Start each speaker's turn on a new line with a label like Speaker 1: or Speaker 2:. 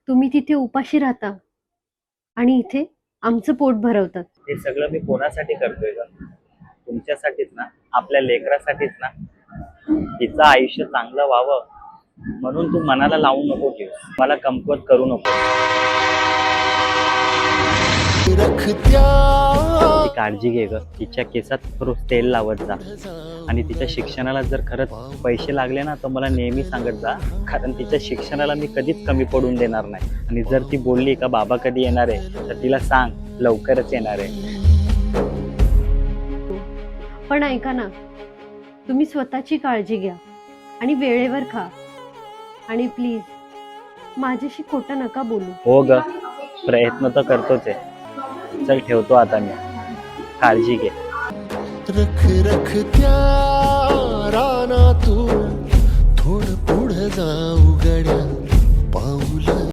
Speaker 1: तुम्ही तिथे उपाशी राहता आणि इथे आमचं पोट भरवतात.
Speaker 2: हे सगळं मी कोणासाठी करतोय का? तुमच्यासाठीच ना, आपल्या लेकरासाठीच ना. तिचं आयुष्य चांगलं व्हावं म्हणून तू मनाला लावू नको घेऊ, मला कमकुवत करू नको. ती काळजी घे ग, तिच्या केसात रोज तेल लावत जा आणि तिच्या शिक्षणाला जर खरंच पैसे लागले ना तर मला नेहमी सांगत जा, कारण तिच्या शिक्षणाला मी कधीच कमी पडून देणार नाही. आणि जर ती बोलली का बाबा कधी येणार आहे तर तिला सांग लवकरच येणार आहे.
Speaker 1: पण ऐका ना, तुम्ही स्वतःची काळजी घ्या आणि वेळेवर खा. आणि प्लीज माझ्याशी खोटं नका बोलू.
Speaker 2: हो ग, प्रयत्न तर करतोच आहे. चल ठेवतो आता मी, काळजी घे.
Speaker 3: रख रख त्या रानातून थोडं पुढे जाऊ